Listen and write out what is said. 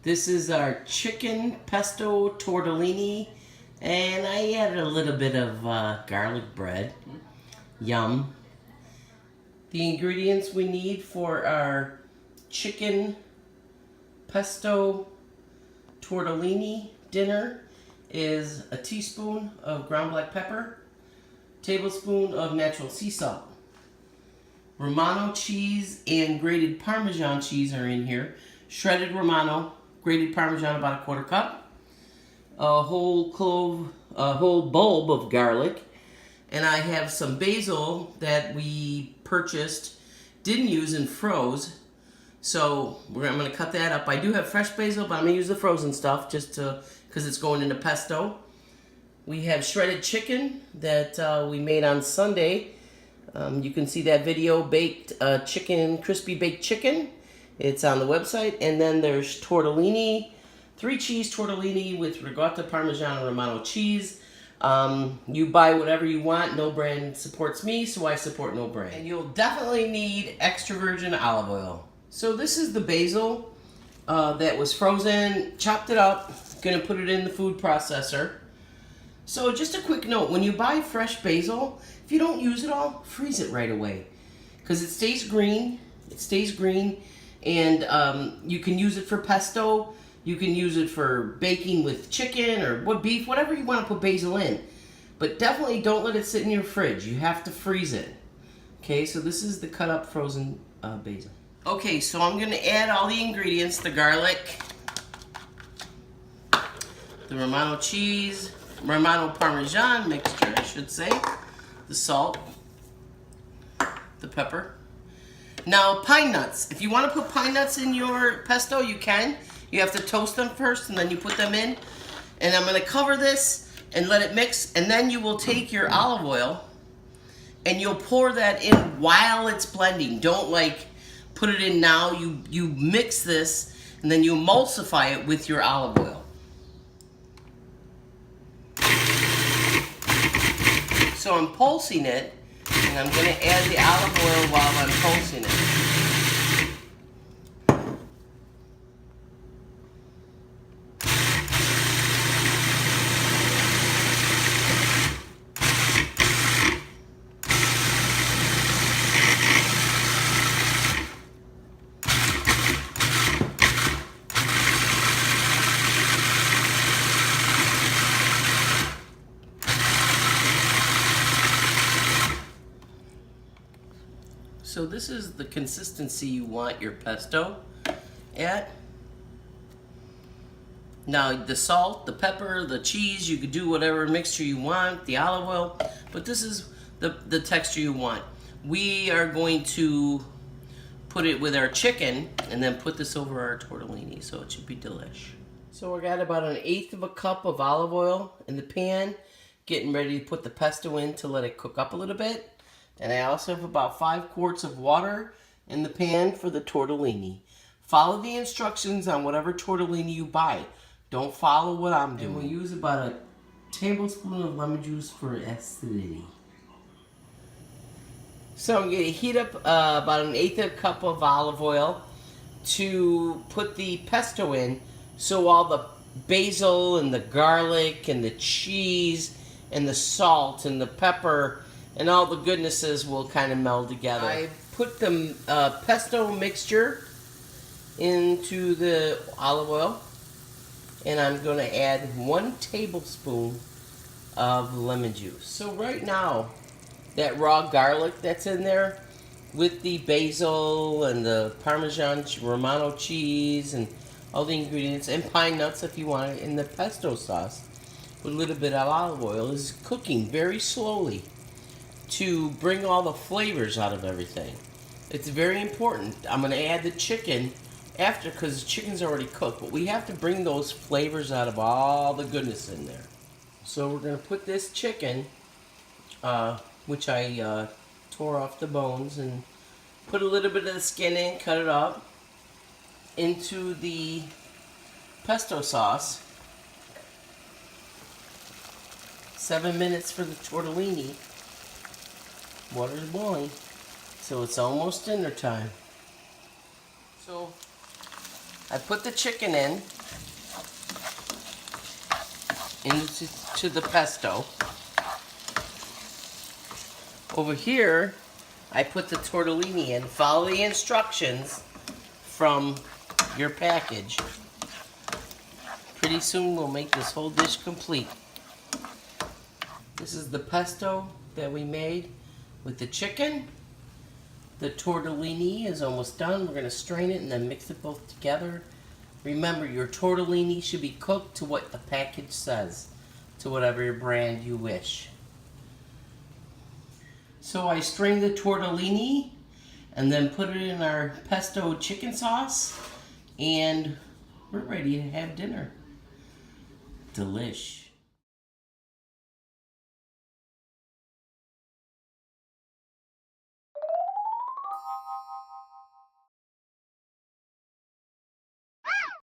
This is our chicken pesto tortellini, and I added a little bit of garlic bread. Yum. The ingredients we need for our chicken pesto tortellini dinner is a teaspoon of ground black pepper, tablespoon of natural sea salt. Romano cheese and grated Parmesan cheese are in here. Shredded Romano, grated Parmesan about 1/4 cup. A whole bulb of garlic. And I have some basil that we purchased, didn't use and froze. So I'm going to cut that up. I do have fresh basil, but I'm going to use the frozen stuff just because it's going into pesto. We have shredded chicken that we made on Sunday. You can see that video, baked chicken, crispy baked chicken. It's on the website. And then there's tortellini, 3 cheese tortellini with ricotta, Parmesan, and Romano cheese. You buy whatever you want. No brand supports me, so I support no brand. And you'll definitely need extra virgin olive oil. So this is the basil that was frozen, chopped it up, gonna put it in the food processor. So just a quick note, when you buy fresh basil, if you don't use it all, freeze it right away. Because it stays green, and you can use it for pesto, you can use it for baking with chicken or beef, whatever you want to put basil in. But definitely don't let it sit in your fridge, you have to freeze it. Okay, so this is the cut up frozen basil. Okay, so I'm gonna add all the ingredients, the garlic, the Romano cheese, Romano Parmesan mixture, I should say, the salt, the pepper. Now, pine nuts. If you want to put pine nuts in your pesto, you can. You have to toast them first, and then you put them in. And I'm going to cover this and let it mix, and then you will take your olive oil, and you'll pour that in while it's blending. Don't, like, put it in now. You mix this, and then you emulsify it with your olive oil. So I'm pulsing it, and I'm going to add the olive oil while I'm pulsing it. So this is the consistency you want your pesto at. Now the salt, the pepper, the cheese, you could do whatever mixture you want, the olive oil, but this is the texture you want. We are going to put it with our chicken and then put this over our tortellini, so it should be delish. So we got about 1/8 cup of olive oil in the pan, getting ready to put the pesto in to let it cook up a little bit. And I also have about 5 quarts of water in the pan for the tortellini. Follow the instructions on whatever tortellini you buy. Don't follow what I'm doing. And we use about a tablespoon of lemon juice for acidity. So I'm going to heat up about 1/8 cup of olive oil to put the pesto in, so all the basil and the garlic and the cheese and the salt and the pepper and all the goodnesses will kind of meld together. I put the pesto mixture into the olive oil, and I'm going to add 1 tablespoon of lemon juice. So right now, that raw garlic that's in there with the basil and the Parmesan Romano cheese and all the ingredients, and pine nuts if you want it, in the pesto sauce with a little bit of olive oil is cooking very slowly to bring all the flavors out of everything. It's very important. I'm going to add the chicken after because the chicken's already cooked, but we have to bring those flavors out of all the goodness in there. So we're going to put this chicken, which I tore off the bones and put a little bit of the skin in, cut it up, into the pesto sauce. 7 minutes for the tortellini. Water's boiling, so it's almost dinner time. So I put the chicken into the pesto. Over here, I put the tortellini in. Follow the instructions from your package. Pretty soon we'll make this whole dish complete. This is the pesto that we made with the chicken. The tortellini is almost done. We're going to strain it and then mix it both together. Remember, your tortellini should be cooked to what the package says, to whatever brand you wish. So I strained the tortellini and then put it in our pesto chicken sauce, and we're ready to have dinner. Delish.